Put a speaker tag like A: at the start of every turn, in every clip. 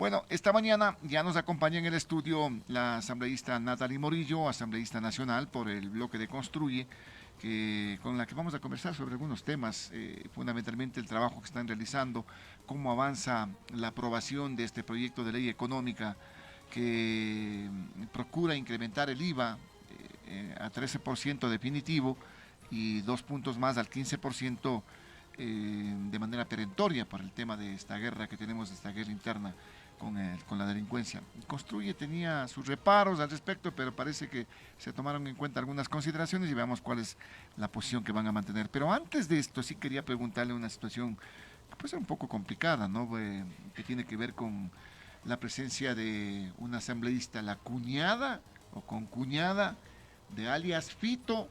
A: Bueno, esta mañana ya nos acompaña en el estudio la asambleísta Natalie Morillo, asambleísta nacional por el bloque de Construye, con la que vamos a conversar sobre algunos temas, fundamentalmente el trabajo que están realizando, cómo avanza la aprobación de este proyecto de ley económica que procura incrementar el IVA a 13% definitivo y 2 puntos más al 15% de manera perentoria por el tema de esta guerra que tenemos, esta guerra interna con la delincuencia. Construye tenía sus reparos al respecto, pero parece que se tomaron en cuenta algunas consideraciones y veamos cuál es la posición que van a mantener. Pero antes de esto sí quería preguntarle una situación que puede ser un poco complicada, ¿no? Que tiene que ver con la presencia de una asambleísta, la cuñada o concuñada de alias Fito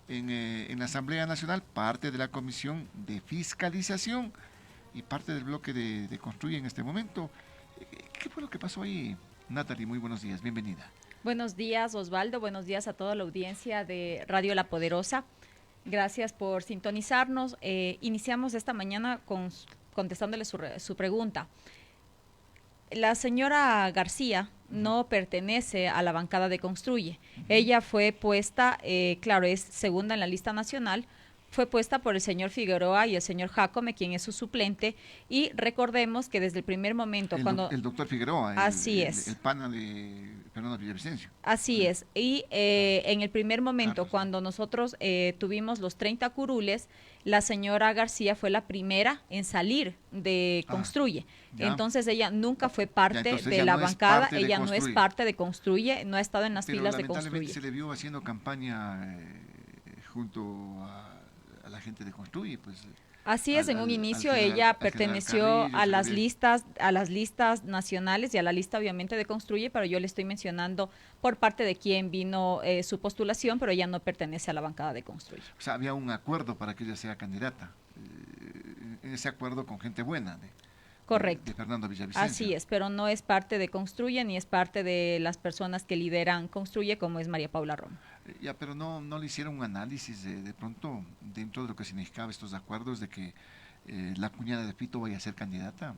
A: en la Asamblea Nacional, parte de la Comisión de Fiscalización y parte del bloque de Construye en este momento. ¿Qué fue lo que pasó ahí? Natalie, muy buenos días, bienvenida.
B: Buenos días, Osvaldo. Buenos días a toda la audiencia de Radio La Poderosa. Gracias por sintonizarnos. Iniciamos esta mañana contestándole su pregunta. La señora García no pertenece a la bancada de Construye. Ella fue puesta, claro, es segunda en la lista nacional, fue puesta por el señor Figueroa y el señor Jacome, quien es su suplente, y recordemos que desde el primer momento,
A: El doctor Figueroa,
B: así es,
A: el pana de Fernando Villavicencio.
B: así es, y en el primer momento, cuando nosotros tuvimos los 30 curules, la señora García fue la primera en salir de Construye. Entonces ella nunca fue parte de la bancada, ella no es parte de Construye, no ha estado en las filas de Construye.
A: Lamentablemente se le vio haciendo campaña junto a la gente de Construye, pues.
B: Así es, en un inicio ella perteneció a las listas nacionales y a la lista obviamente de Construye, pero yo le estoy mencionando por parte de quien vino su postulación, pero ella no pertenece a la bancada de Construye.
A: O sea, había un acuerdo para que ella sea candidata, ese acuerdo con gente buena.
B: Correcto.
A: De Fernando Villavicencio.
B: Así es, pero no es parte de Construye ni es parte de las personas que lideran Construye, como es María Paula Romo.
A: Ya, pero no le hicieron un análisis de pronto dentro de lo que significaba estos acuerdos de que la cuñada de Fito vaya a ser candidata.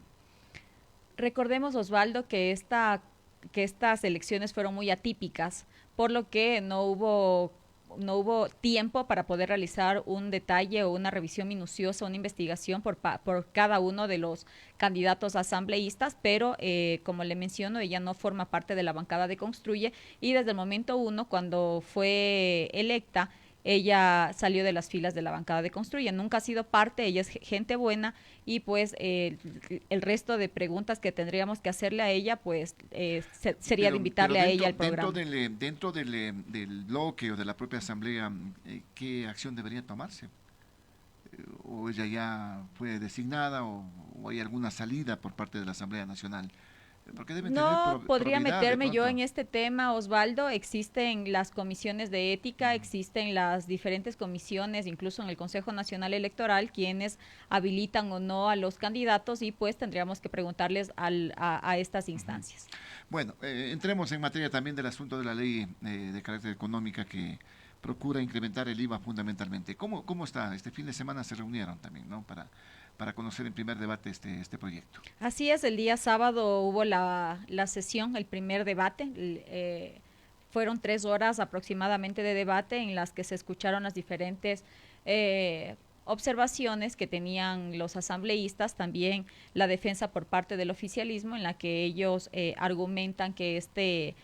B: Recordemos, Osvaldo, que estas elecciones fueron muy atípicas, por lo que no hubo tiempo para poder realizar un detalle o una revisión minuciosa, una investigación por cada uno de los candidatos asambleístas, pero como le menciono, ella no forma parte de la bancada de Construye y desde el momento uno, cuando fue electa, ella salió de las filas de la bancada de Construye, nunca ha sido parte, ella es gente buena y pues el resto de preguntas que tendríamos que hacerle a ella pues sería de invitarle a ella al programa.
A: Dentro del bloque o de la propia asamblea, ¿qué acción debería tomarse? ¿O ella ya fue designada o hay alguna salida por parte de la Asamblea Nacional?
B: No podría meterme yo en este tema, Osvaldo. Existen las comisiones de ética, existen las diferentes comisiones, incluso en el Consejo Nacional Electoral, quienes habilitan o no a los candidatos y pues tendríamos que preguntarles a estas instancias.
A: Bueno, entremos en materia también del asunto de la ley de carácter económica que procura incrementar el IVA fundamentalmente. ¿Cómo está? Este fin de semana se reunieron también, ¿no? Para conocer en primer debate este proyecto.
B: Así es, el día sábado hubo la sesión, el primer debate, fueron 3 horas aproximadamente de debate en las que se escucharon las diferentes observaciones que tenían los asambleístas, también la defensa por parte del oficialismo en la que ellos argumentan que este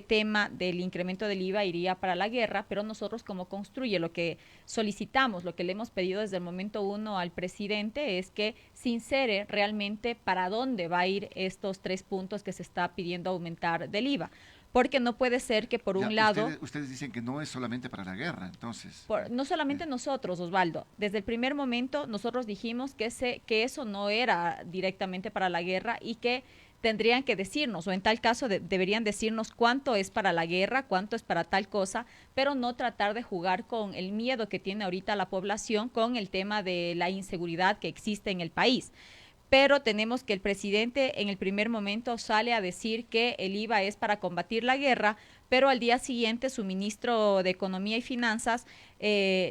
B: tema del incremento del IVA iría para la guerra, pero nosotros como Construye lo que solicitamos, lo que le hemos pedido desde el momento uno al presidente es que sincere realmente para dónde va a ir estos 3 puntos que se está pidiendo aumentar del IVA. Porque no puede ser que por un lado...
A: Ustedes dicen que no es solamente para la guerra, entonces...
B: no solamente nosotros, Osvaldo. Desde el primer momento nosotros dijimos que eso no era directamente para la guerra y que tendrían que decirnos, o en tal caso deberían decirnos cuánto es para la guerra, cuánto es para tal cosa, pero no tratar de jugar con el miedo que tiene ahorita la población con el tema de la inseguridad que existe en el país. Pero tenemos que el presidente en el primer momento sale a decir que el IVA es para combatir la guerra, pero al día siguiente su ministro de Economía y Finanzas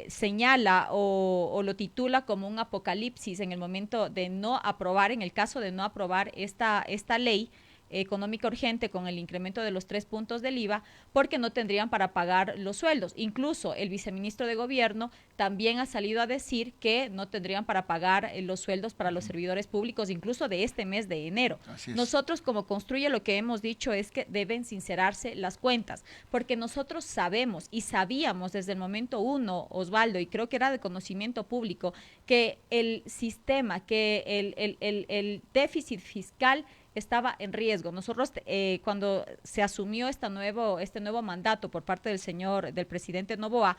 B: señala o lo titula como un apocalipsis en el momento de no aprobar, en el caso de no aprobar esta ley económica urgente con el incremento de los 3 puntos del IVA, porque no tendrían para pagar los sueldos. Incluso el viceministro de Gobierno también ha salido a decir que no tendrían para pagar los sueldos para los servidores públicos, incluso de este mes de enero. Nosotros, como Construye, lo que hemos dicho es que deben sincerarse las cuentas, porque nosotros sabemos y sabíamos desde el momento uno, Osvaldo, y creo que era de conocimiento público, que el sistema, que el déficit fiscal estaba en riesgo. Nosotros cuando se asumió este nuevo mandato por parte del presidente Noboa,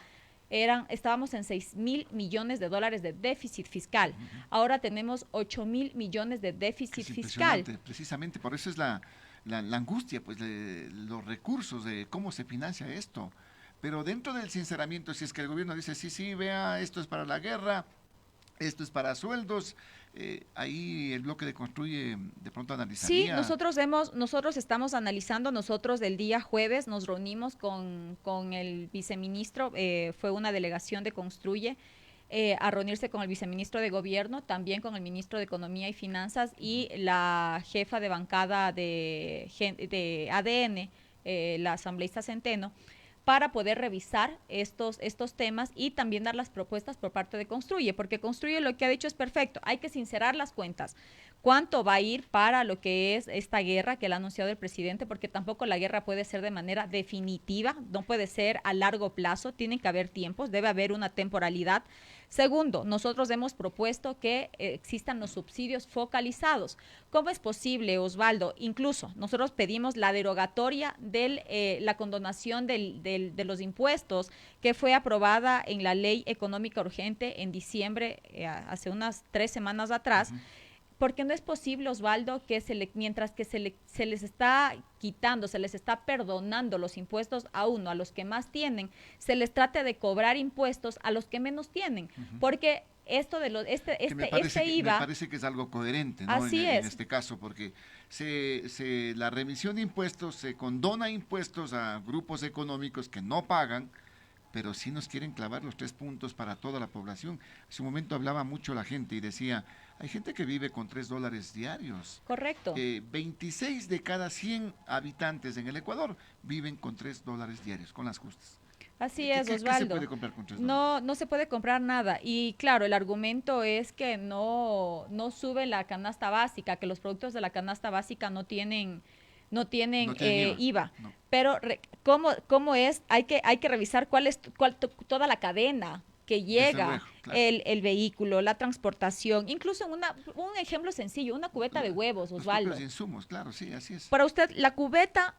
B: estábamos en 6,000 millones de dólares de déficit fiscal. Ahora tenemos 8,000 millones de déficit fiscal.
A: Precisamente por eso es la angustia, pues, de los recursos, de cómo se financia esto. Pero dentro del sinceramiento, si es que el gobierno dice, sí, vea, esto es para la guerra, esto es para sueldos, ahí el bloque de Construye de pronto analizaría.
B: Sí, nosotros estamos analizando. Nosotros el día jueves nos reunimos con el viceministro, fue una delegación de Construye, a reunirse con el viceministro de Gobierno, también con el ministro de Economía y Finanzas y la jefa de bancada de ADN, la asambleísta Centeno, para poder revisar estos temas y también dar las propuestas por parte de Construye, porque Construye lo que ha dicho es perfecto, hay que sincerar las cuentas. ¿Cuánto va a ir para lo que es esta guerra que le ha anunciado el presidente? Porque tampoco la guerra puede ser de manera definitiva, no puede ser a largo plazo, tienen que haber tiempos, debe haber una temporalidad. Segundo, nosotros hemos propuesto que existan los subsidios focalizados. ¿Cómo es posible, Osvaldo? Incluso nosotros pedimos la derogatoria de la condonación de los impuestos que fue aprobada en la Ley Económica Urgente en diciembre, hace unas 3 semanas atrás. Porque no es posible, Osvaldo, que mientras que se les está quitando, se les está perdonando los impuestos a los que más tienen, se les trate de cobrar impuestos a los que menos tienen. Porque esto de este IVA...
A: Me parece que es algo coherente, ¿no?
B: Así es.
A: En este caso, porque la remisión de impuestos, se condona impuestos a grupos económicos que no pagan, pero sí nos quieren clavar los 3 puntos para toda la población. Hace un momento hablaba mucho la gente y decía, hay gente que vive con $3 diarios.
B: Correcto.
A: 26 de cada 100 habitantes en el Ecuador viven con $3 diarios, con las justas.
B: Así es, Osvaldo.
A: ¿Qué se puede comprar con $3?
B: No se puede comprar nada. Y claro, el argumento es que no sube la canasta básica, que los productos de la canasta básica no tienen IVA. No. Pero ¿cómo es? Hay que revisar toda la cadena que llega, luego, claro, el vehículo, la transportación, incluso un ejemplo sencillo, una cubeta de huevos, Osvaldo.
A: Los insumos, claro, sí, así es.
B: Para usted, la cubeta,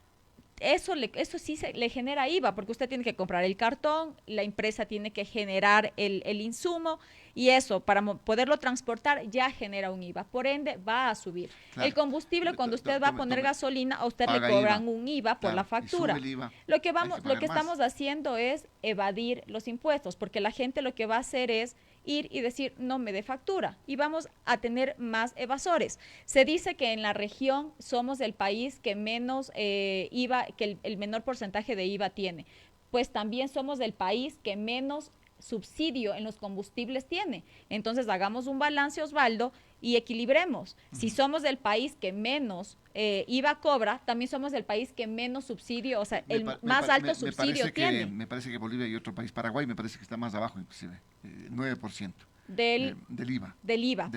B: eso sí le genera IVA, porque usted tiene que comprar el cartón, la empresa tiene que generar el insumo, y eso, para poderlo transportar, ya genera un IVA, por ende, va a subir. Claro. El combustible, cuando usted va a poner gasolina, a usted le cobran un IVA por la factura. Lo que estamos haciendo es evadir los impuestos, porque la gente lo que va a hacer es ir y decir, no me dé factura, y vamos a tener más evasores. Se dice que en la región somos el país que menos IVA, que el menor porcentaje de IVA tiene. Pues también somos el país que menos subsidio en los combustibles tiene. Entonces hagamos un balance, Osvaldo, y equilibremos. Si somos el país que menos IVA cobra, también somos el país que menos subsidio, o sea, el más alto subsidio tiene.
A: Me parece que Bolivia y otro país, Paraguay, me parece que está más abajo inclusive, 9%.
B: Del IVA.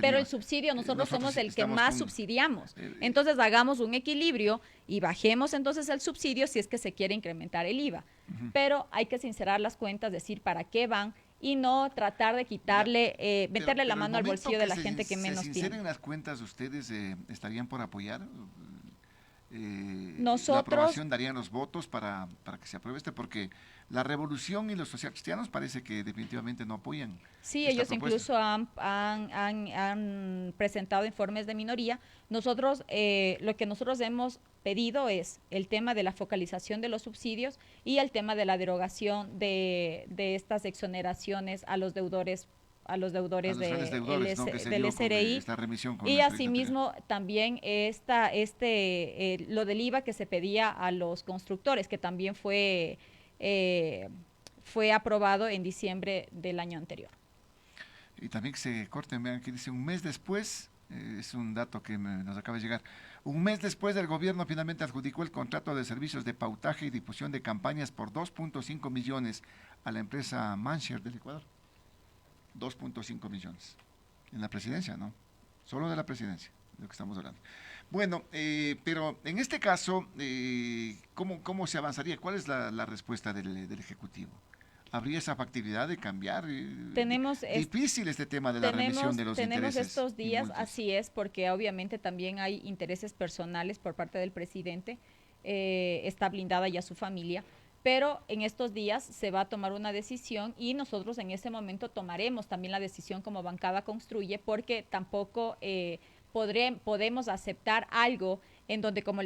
B: Pero el subsidio, nosotros somos el que más subsidiamos. Entonces hagamos un equilibrio y bajemos entonces el subsidio si es que se quiere incrementar el IVA. Pero hay que sincerar las cuentas, decir para qué van y no tratar de quitarle, meterle la mano al bolsillo de la gente que menos tiene.
A: Si sinceren las cuentas, ¿ustedes estarían por apoyar?
B: Nosotros,
A: la aprobación, darían los votos para que se apruebe porque la Revolución y los socialcristianos parece que definitivamente no apoyan.
B: Sí, ellos propuesta. Incluso han presentado informes de minoría. Nosotros, lo que nosotros hemos pedido es el tema de la focalización de los subsidios y el tema de la derogación de estas exoneraciones a los deudores
A: a los grandes deudores, ¿no? Que se
B: del
A: dio con
B: SRI.
A: esta remisión con
B: Y
A: la experiencia
B: asimismo también lo del IVA que se pedía a los constructores, que también fue aprobado en diciembre del año anterior.
A: y también que se corten, vean que dice un mes después, es un dato que nos acaba de llegar, un mes después el gobierno finalmente adjudicó el contrato de servicios de pautaje y difusión de campañas por 2.5 millones a la empresa Manshare del Ecuador. 2.5 millones. En la presidencia, ¿no? Solo de la presidencia, de lo que estamos hablando. Bueno, pero en este caso, ¿cómo se avanzaría? ¿Cuál es la respuesta del Ejecutivo? ¿Habría esa factibilidad de cambiar? Difícil este tema de la remisión de los
B: tenemos
A: intereses
B: estos
A: y
B: días,
A: multas.
B: así es, porque obviamente también hay intereses personales por parte del presidente, está blindada ya su familia, pero en estos días se va a tomar una decisión y nosotros en ese momento tomaremos también la decisión como bancada Construye, porque tampoco podemos aceptar algo en donde, como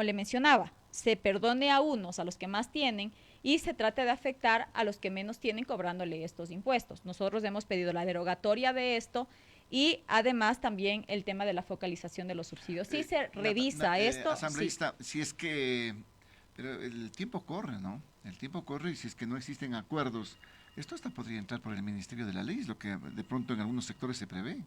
B: le mencionaba, se perdone a unos, a los que más tienen, y se trate de afectar a los que menos tienen cobrándole estos impuestos. Nosotros hemos pedido la derogatoria de esto y además también el tema de la focalización de los subsidios. Si se revisa esto,
A: asambleísta, sí. Si es que, pero el tiempo corre, ¿no? El tiempo corre y si es que no existen acuerdos, esto hasta podría entrar por el Ministerio de la Ley, es lo que de pronto en algunos sectores se prevé.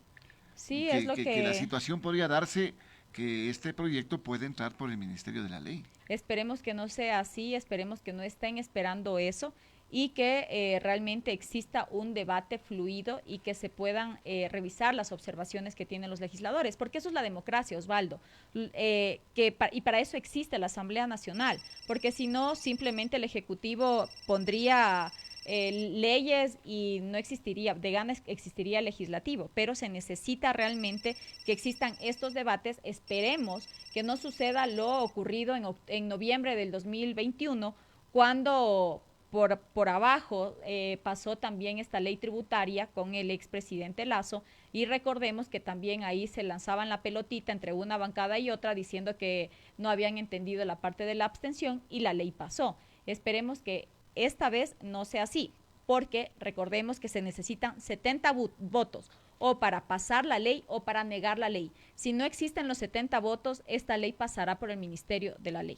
B: Sí, es lo
A: Que la situación podría darse que este proyecto puede entrar por el Ministerio de la Ley.
B: Esperemos que no sea así, esperemos que no estén esperando eso y que realmente exista un debate fluido y que se puedan revisar las observaciones que tienen los legisladores, porque eso es la democracia, Osvaldo, y para eso existe la Asamblea Nacional, porque si no, simplemente el Ejecutivo pondría leyes y no existiría, de ganas existiría el legislativo, pero se necesita realmente que existan estos debates. Esperemos que no suceda lo ocurrido en noviembre del 2021, cuando por abajo pasó también esta ley tributaria con el expresidente Lazo, y recordemos que también ahí se lanzaban la pelotita entre una bancada y otra diciendo que no habían entendido la parte de la abstención y la ley pasó. Esperemos que esta vez no sea así, porque recordemos que se necesitan 70 votos o para pasar la ley o para negar la ley. Si no existen los 70 votos, esta ley pasará por el Ministerio de la Ley.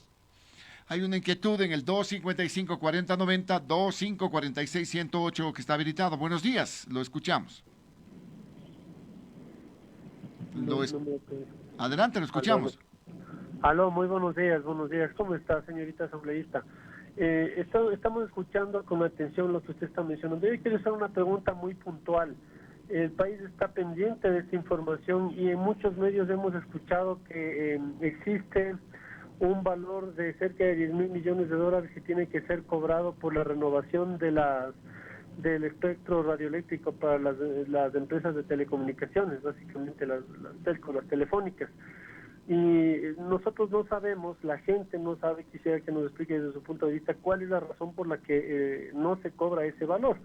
A: Hay una inquietud en el 255-4090, 2546-108 que está habilitado. Buenos días, lo escuchamos. Adelante, lo escuchamos.
C: Aló, muy buenos días, buenos días. ¿Cómo está, señorita asambleísta? Estamos escuchando con atención lo que usted está mencionando. Yo quiero hacer una pregunta muy puntual. El país está pendiente de esta información y en muchos medios hemos escuchado que existe un valor de cerca de 10 mil millones de dólares que tiene que ser cobrado por la renovación del espectro radioeléctrico para las empresas de telecomunicaciones, básicamente las telefónicas. Y nosotros no sabemos, la gente no sabe, quisiera que nos explique desde su punto de vista cuál es la razón por la que no se cobra ese valor,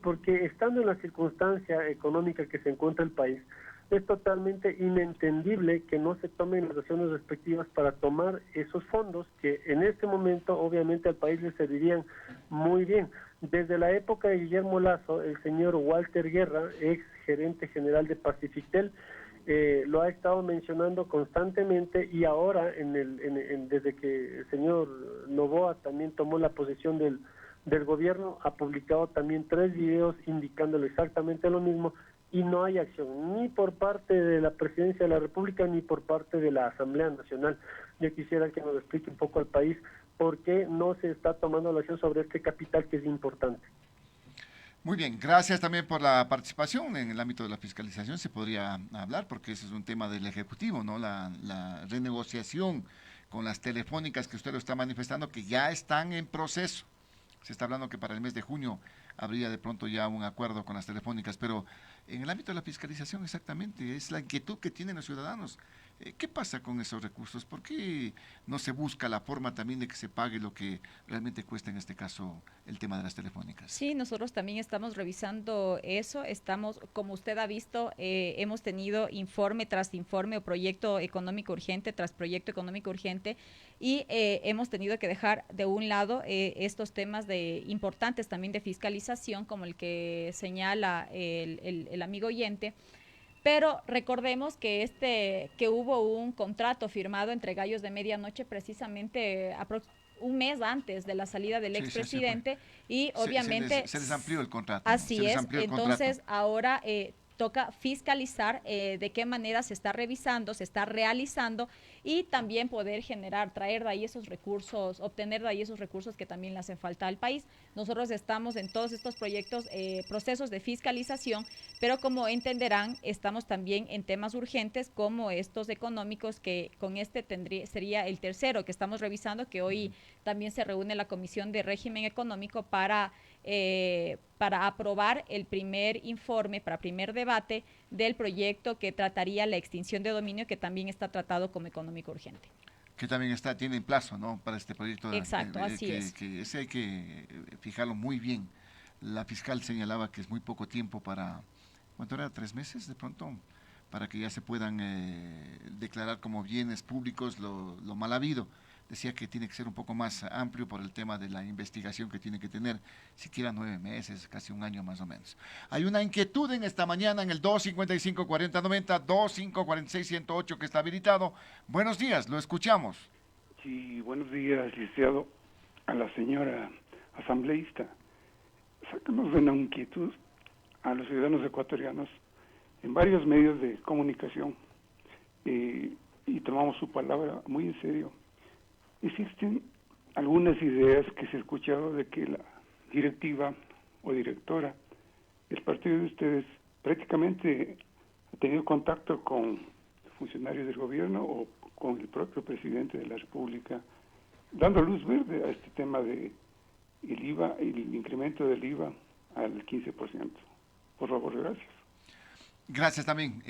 C: porque estando en la circunstancia económica que se encuentra el país, es totalmente inentendible que no se tomen las acciones respectivas para tomar esos fondos que en este momento obviamente al país le servirían muy bien. Desde la época de Guillermo Lazo, el señor Walter Guerra, ex gerente general de Pacifitel, lo ha estado mencionando constantemente y ahora desde que el señor Noboa también tomó la posesión del gobierno, ha publicado también 3 videos indicándole exactamente lo mismo y no hay acción ni por parte de la Presidencia de la República ni por parte de la Asamblea Nacional. Yo quisiera que nos explique un poco al país por qué no se está tomando la acción sobre este capital que es importante.
A: Muy bien, gracias también por la participación. En el ámbito de la fiscalización se podría hablar porque ese es un tema del Ejecutivo, ¿no? La renegociación con las telefónicas que usted lo está manifestando, que ya están en proceso. Se está hablando que para el mes de junio habría de pronto ya un acuerdo con las telefónicas, pero en el ámbito de la fiscalización exactamente, es la inquietud que tienen los ciudadanos. ¿Qué pasa con esos recursos? ¿Por qué no se busca la forma también de que se pague lo que realmente cuesta en este caso el tema de las telefónicas?
B: Sí, nosotros también estamos revisando eso. Estamos, como usted ha visto, hemos tenido informe tras informe o proyecto económico urgente tras proyecto económico urgente y hemos tenido que dejar de un lado estos temas de importantes también de fiscalización, como el que señala el amigo oyente. Pero recordemos que hubo un contrato firmado entre Gallos de Medianoche precisamente un mes antes de la salida del expresidente y obviamente
A: se les amplió el contrato.
B: Así es, entonces ahora toca fiscalizar de qué manera se está revisando, se está realizando y también poder traer de ahí esos recursos, obtener de ahí esos recursos que también le hacen falta al país. Nosotros estamos en todos estos proyectos, procesos de fiscalización, pero como entenderán, estamos también en temas urgentes como estos económicos, que con sería el tercero que estamos revisando, que hoy también se reúne la Comisión de Régimen Económico para aprobar el primer informe, para primer debate del proyecto que trataría la extinción de dominio, que también está tratado como económico urgente.
A: Que también tiene plazo, ¿no?, para este proyecto.
B: Exacto, así es.
A: Que ese hay que fijarlo muy bien. La fiscal señalaba que es muy poco tiempo para, ¿cuánto era? 3 meses de pronto, para que ya se puedan declarar como bienes públicos lo mal habido. Decía que tiene que ser un poco más amplio por el tema de la investigación que tiene que tener, siquiera 9 meses, casi un año más o menos. Hay una inquietud en esta mañana en el 255-4090, 2546-108 que está habilitado. Buenos días, lo escuchamos.
D: Sí, buenos días, licenciado. A la señora asambleísta, sácanos de una inquietud a los ciudadanos ecuatorianos en varios medios de comunicación y tomamos su palabra muy en serio. Existen algunas ideas que se ha escuchado de que la directiva o directora del partido de ustedes prácticamente ha tenido contacto con funcionarios del gobierno o con el propio presidente de la República, dando luz verde a este tema de el IVA, el incremento del IVA al 15%. Por favor, gracias.
A: Gracias también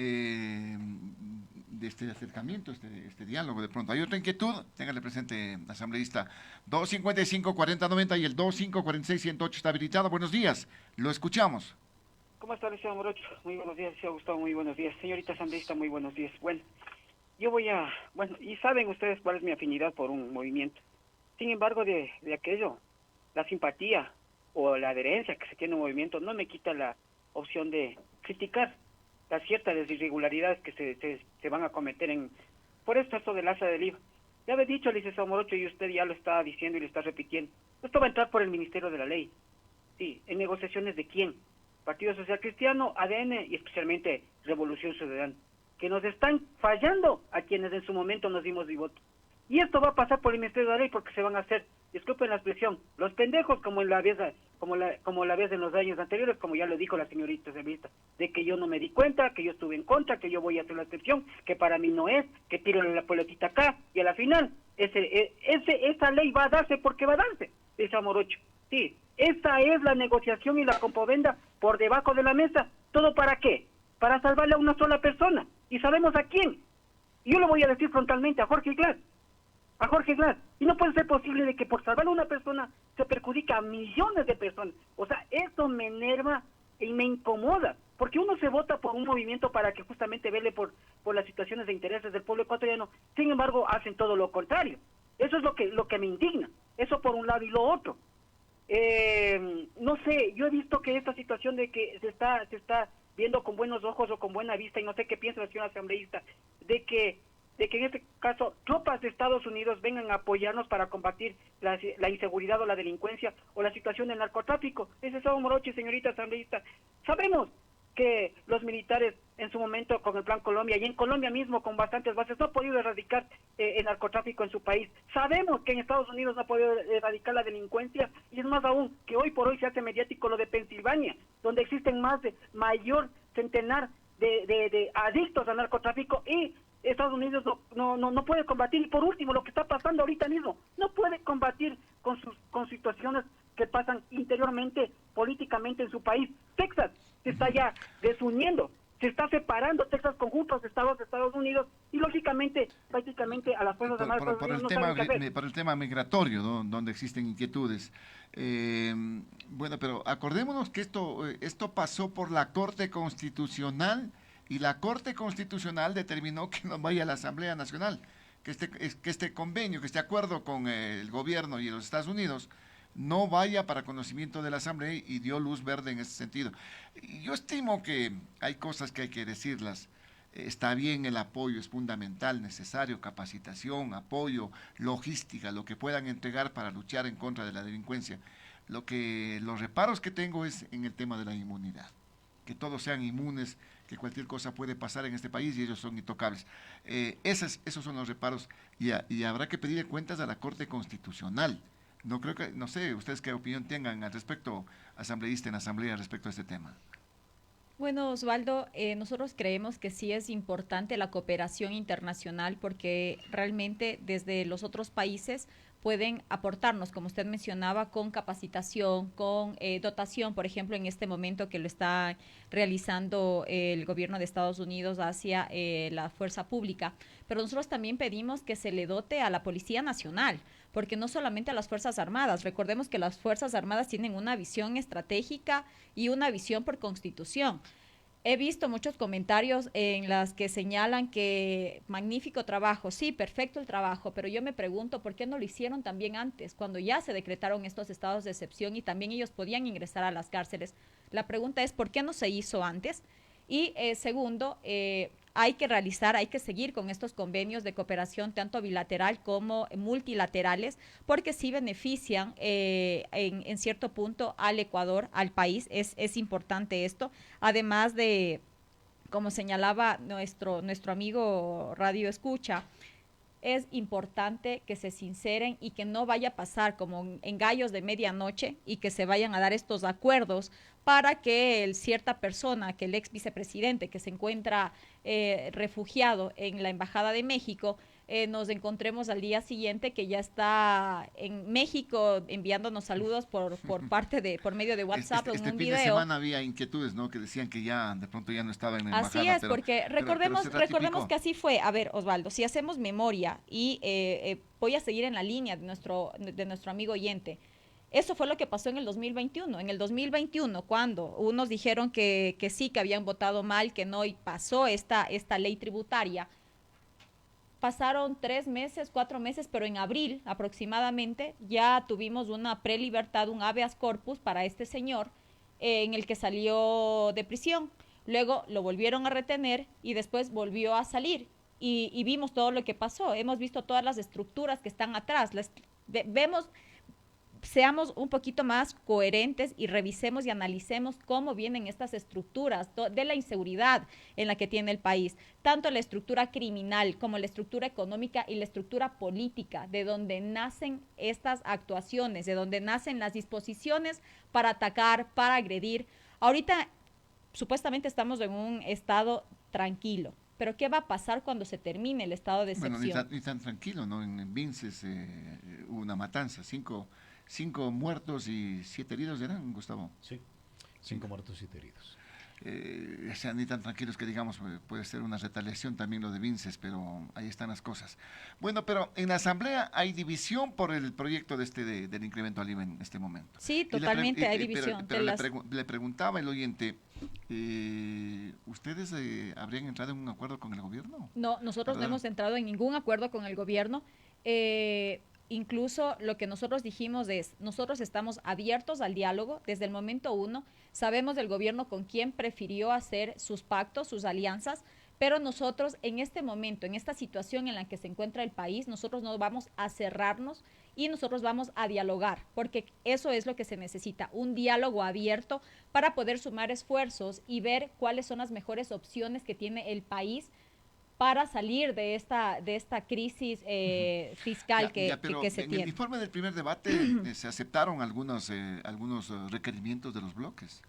A: de este acercamiento, este diálogo. De pronto hay otra inquietud, téngale presente, asambleísta. 255-4090 y el 2546-108 está habilitado. Buenos días, lo escuchamos.
E: ¿Cómo está, licenciado Morocho? Muy buenos días, licenciado Gustavo, muy buenos días. Señorita asambleísta, muy buenos días. Bueno, y saben ustedes cuál es mi afinidad por un movimiento. Sin embargo, de aquello, la simpatía o la adherencia que se tiene a un movimiento no me quita la opción de criticar las ciertas irregularidades que se van a cometer por esto del alza del IVA. Ya había dicho el licenciado Morocho y usted ya lo está diciendo y lo está repitiendo. Esto va a entrar por el Ministerio de la Ley. Sí, ¿en negociaciones de quién? Partido Social Cristiano, ADN y especialmente Revolución Ciudadana, que nos están fallando a quienes en su momento nos dimos mi voto. Y esto va a pasar por el Ministerio de la Ley porque se van a hacer, disculpen la expresión, los pendejos como la vez en los años anteriores, como ya lo dijo la señorita Sevista, de que yo no me di cuenta, que yo estuve en contra, que yo voy a hacer la excepción, que para mí no es, que tiro la pelotita acá, y a la final, esa ley va a darse porque va a darse, dice Morocho. Sí, esa es la negociación y la compravenda por debajo de la mesa. ¿Todo para qué? Para salvarle a una sola persona. ¿Y sabemos a quién? Y yo lo voy a decir frontalmente, a Jorge Glass. A Jorge Glass. Y no puede ser posible de que por salvar a una persona se perjudica a millones de personas. O sea, eso me enerva y me incomoda. Porque uno se vota por un movimiento para que justamente vele por las situaciones de intereses del pueblo ecuatoriano. Sin embargo, hacen todo lo contrario. Eso es lo que me indigna. Eso por un lado y lo otro. No sé, yo he visto que esta situación de que se está viendo con buenos ojos o con buena vista, y no sé qué piensa la señora asambleísta, de que en este caso tropas de Estados Unidos vengan a apoyarnos para combatir la inseguridad o la delincuencia o la situación del narcotráfico. Ese es Gustavo Morocho, señorita asambleísta. Sabemos que los militares en su momento con el Plan Colombia y en Colombia mismo con bastantes bases no han podido erradicar el narcotráfico en su país. Sabemos que en Estados Unidos no ha podido erradicar la delincuencia y es más aún que hoy por hoy se hace mediático lo de Pensilvania, donde existen mayor centenar de adictos al narcotráfico y Estados Unidos no puede combatir. Y por último, lo que está pasando ahorita mismo, no puede combatir con situaciones que pasan interiormente, políticamente en su país. Texas se está ya desuniendo, se está separando Texas conjuntos de Estados Unidos y lógicamente las Fuerzas Armadas de Estados Unidos no saben qué hacer.
A: Por el tema migratorio, ¿no? Donde existen inquietudes. Bueno, pero acordémonos que esto pasó por la Corte Constitucional y la Corte Constitucional determinó que no vaya a la Asamblea Nacional, que este convenio, que este acuerdo con el gobierno y los Estados Unidos no vaya para conocimiento de la Asamblea y dio luz verde en ese sentido. Yo estimo que hay cosas que hay que decirlas. Está bien, el apoyo es fundamental, necesario, capacitación, apoyo, logística, lo que puedan entregar para luchar en contra de la delincuencia. Los reparos que tengo es en el tema de la inmunidad, que todos sean inmunes, que cualquier cosa puede pasar en este país y ellos son intocables. Esos son los reparos y habrá que pedir cuentas a la Corte Constitucional. No sé, ustedes qué opinión tengan al respecto, asambleísta en asamblea, respecto a este tema.
B: Bueno, Osvaldo, nosotros creemos que sí es importante la cooperación internacional porque realmente desde los otros países pueden aportarnos, como usted mencionaba, con capacitación, con dotación, por ejemplo, en este momento que lo está realizando el gobierno de Estados Unidos hacia la fuerza pública. Pero nosotros también pedimos que se le dote a la Policía Nacional, porque no solamente a las Fuerzas Armadas, recordemos que las Fuerzas Armadas tienen una visión estratégica y una visión por constitución. He visto muchos comentarios en las que señalan que magnífico trabajo, sí, perfecto el trabajo, pero yo me pregunto por qué no lo hicieron también antes, cuando ya se decretaron estos estados de excepción y también ellos podían ingresar a las cárceles. La pregunta es, ¿por qué no se hizo antes? Y segundo, hay que seguir con estos convenios de cooperación tanto bilateral como multilaterales, porque sí benefician en cierto punto al Ecuador, al país, es importante esto, además de, como señalaba nuestro amigo Radio Escucha, es importante que se sinceren y que no vaya a pasar como en gallos de medianoche y que se vayan a dar estos acuerdos para que cierta persona, que el ex vicepresidente que se encuentra refugiado en la Embajada de México, nos encontremos al día siguiente que ya está en México enviándonos saludos por medio de WhatsApp
A: este
B: un
A: fin
B: video.
A: de semana había inquietudes, ¿no? Que decían que ya de pronto ya no estaba en la embajada.
B: Así es, porque recordemos que así fue. A ver, Osvaldo, si hacemos memoria y voy a seguir en la línea de nuestro amigo oyente. Eso fue lo que pasó en el 2021. En el 2021, cuando unos dijeron que sí, que habían votado mal, que no, y pasó esta ley tributaria, pasaron 3 meses, 4 meses, pero en abril aproximadamente ya tuvimos una prelibertad, un habeas corpus para este señor en el que salió de prisión. Luego lo volvieron a retener y después volvió a salir. Y vimos todo lo que pasó. Hemos visto todas las estructuras que están atrás. Seamos un poquito más coherentes y revisemos y analicemos cómo vienen estas estructuras de la inseguridad en la que tiene el país, tanto la estructura criminal como la estructura económica y la estructura política, de donde nacen estas actuaciones, de donde nacen las disposiciones para atacar, para agredir. Ahorita supuestamente estamos en un estado tranquilo, pero ¿qué va a pasar cuando se termine el estado de excepción?
A: Bueno, ni tan tranquilo, ¿no? En Vinces hubo una matanza, 5 muertos y 7 heridos eran, Gustavo.
F: Sí, 5 muertos y 7 heridos.
A: O sea, ni tan tranquilos que digamos, puede ser una retaliación también lo de Vinces, pero ahí están las cosas. Bueno, pero en la Asamblea hay división por el proyecto del incremento al IVA en este momento.
B: Sí, totalmente hay división.
A: Pero le preguntaba el oyente, ¿ustedes habrían entrado en un acuerdo con el gobierno?
B: No, nosotros no hemos entrado en ningún acuerdo con el gobierno. Incluso lo que nosotros dijimos es, nosotros estamos abiertos al diálogo desde el momento 1, sabemos del gobierno con quién prefirió hacer sus pactos, sus alianzas, pero nosotros en este momento, en esta situación en la que se encuentra el país, nosotros no vamos a cerrarnos y nosotros vamos a dialogar, porque eso es lo que se necesita, un diálogo abierto para poder sumar esfuerzos y ver cuáles son las mejores opciones que tiene el país para salir de esta crisis fiscal que se tiene. En
A: el informe del primer debate se aceptaron algunos requerimientos de los bloques.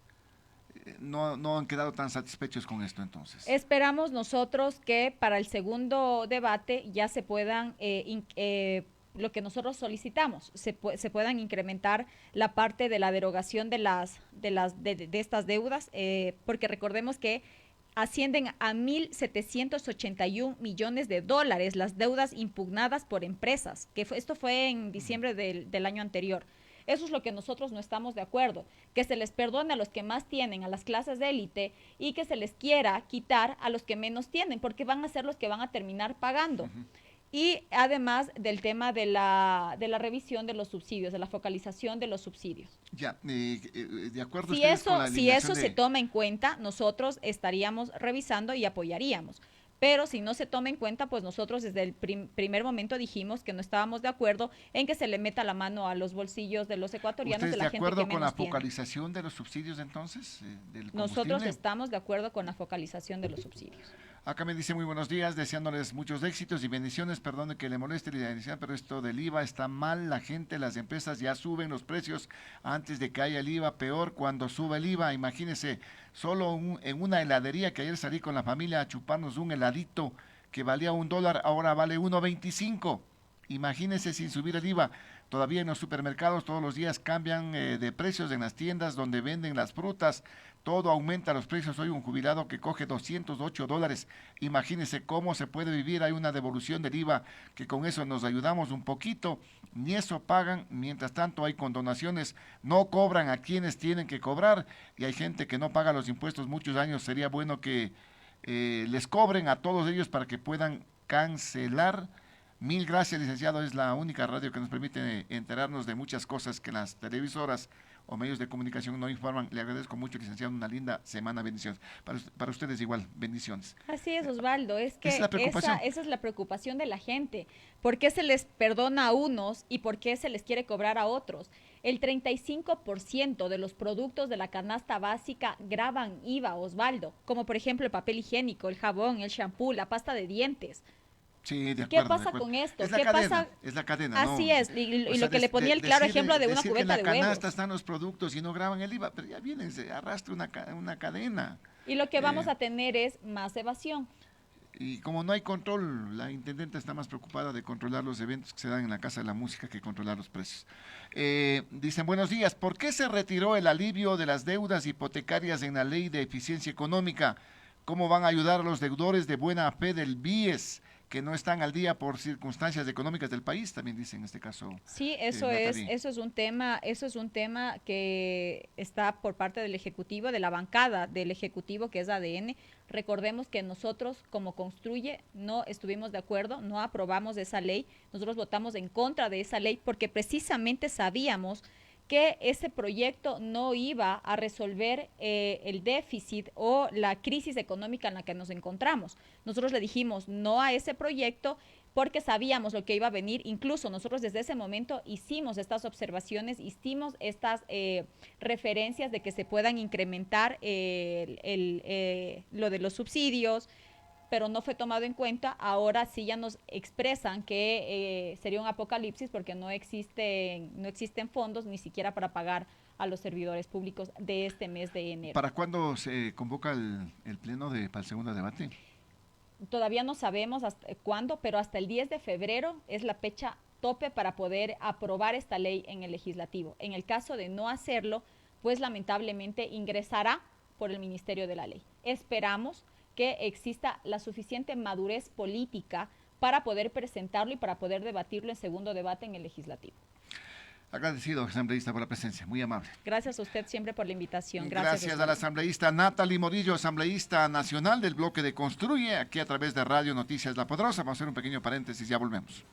A: No han quedado tan satisfechos con esto entonces.
B: Esperamos nosotros que para el segundo debate ya se puedan, lo que nosotros solicitamos, se puedan incrementar la parte de la derogación de estas deudas, porque recordemos que ascienden a 1.781 millones de dólares las deudas impugnadas por empresas, esto fue en diciembre del año anterior. Eso es lo que nosotros no estamos de acuerdo, que se les perdone a los que más tienen, a las clases de élite, y que se les quiera quitar a los que menos tienen, porque van a ser los que van a terminar pagando. Y además del tema de la revisión de los subsidios, de la focalización de los subsidios.
A: Ya, de acuerdo.
B: Si eso se toma en cuenta, nosotros estaríamos revisando y apoyaríamos. Pero si no se toma en cuenta, pues nosotros desde el primer momento dijimos que no estábamos de acuerdo en que se le meta la mano a los bolsillos de los ecuatorianos, de la gente que menos tiene.
A: ¿Ustedes de acuerdo con la focalización de los subsidios entonces? Del
B: Nosotros estamos de acuerdo con la focalización de los subsidios.
A: Acá me dice muy buenos días, deseándoles muchos éxitos y bendiciones, perdone que le moleste la iniciativa, pero esto del IVA está mal, la gente, las empresas ya suben los precios antes de que haya el IVA, peor cuando sube el IVA, imagínense, solo en una heladería que ayer salí con la familia a chuparnos un heladito que valía $1, ahora vale 1.25, imagínense sin subir el IVA. Todavía en los supermercados todos los días cambian de precios en las tiendas donde venden las frutas, todo aumenta los precios. Soy un jubilado que coge $208. Imagínense cómo se puede vivir. Hay una devolución del IVA que con eso nos ayudamos un poquito. Ni eso pagan. Mientras tanto hay condonaciones. No cobran a quienes tienen que cobrar. Y hay gente que no paga los impuestos muchos años. Sería bueno que les cobren a todos ellos para que puedan cancelar. Mil gracias, licenciado. Es la única radio que nos permite enterarnos de muchas cosas que las televisoras o medios de comunicación no informan. Le agradezco mucho, licenciado. Una linda semana. Bendiciones. Para ustedes igual, bendiciones.
B: Así es, Osvaldo. Es que
A: esa
B: es la preocupación de la gente. ¿Por qué se les perdona a unos y por qué se les quiere cobrar a otros? El 35% de los productos de la canasta básica graban IVA, Osvaldo. Como por ejemplo el papel higiénico, el jabón, el shampoo, la pasta de dientes.
A: Sí, de acuerdo,
B: ¿Qué pasa con esto?
A: Es la cadena, es la cadena.
B: Así es, y lo que le ponía el claro ejemplo de una cubeta de huevos.
A: En la canasta están los productos y no graban el IVA, pero ya vienen, se arrastra una cadena.
B: Y lo que vamos a tener es más evasión.
A: Y como no hay control, la intendenta está más preocupada de controlar los eventos que se dan en la Casa de la Música que controlar los precios. Dicen, buenos días, ¿por qué se retiró el alivio de las deudas hipotecarias en la Ley de Eficiencia Económica? ¿Cómo van a ayudar a los deudores de buena fe del BIES que no están al día por circunstancias económicas del país? También dice en este caso.
B: Sí, eso es un tema que está por parte del Ejecutivo, de la bancada del Ejecutivo, que es ADN. Recordemos que nosotros, como Construye, no estuvimos de acuerdo, no aprobamos esa ley, nosotros votamos en contra de esa ley porque precisamente sabíamos que ese proyecto no iba a resolver el déficit o la crisis económica en la que nos encontramos. Nosotros le dijimos no a ese proyecto porque sabíamos lo que iba a venir. Incluso nosotros desde ese momento hicimos estas observaciones, hicimos estas referencias de que se puedan incrementar lo de los subsidios, pero no fue tomado en cuenta. Ahora sí ya nos expresan que sería un apocalipsis porque no existen fondos ni siquiera para pagar a los servidores públicos de este mes de enero.
A: ¿Para cuándo se convoca el pleno para el segundo debate?
B: Todavía no sabemos hasta cuándo, pero hasta el 10 de febrero es la fecha tope para poder aprobar esta ley en el legislativo. En el caso de no hacerlo, pues lamentablemente ingresará por el Ministerio de la Ley. Esperamos que exista la suficiente madurez política para poder presentarlo y para poder debatirlo en segundo debate en el legislativo.
A: Agradecido, asambleísta, por la presencia, muy amable.
B: Gracias a usted siempre por la invitación.
A: Gracias a la asambleísta Natalie Morillo, asambleísta nacional del bloque de Construye, aquí a través de Radio Noticias La Poderosa. Vamos a hacer un pequeño paréntesis, ya volvemos.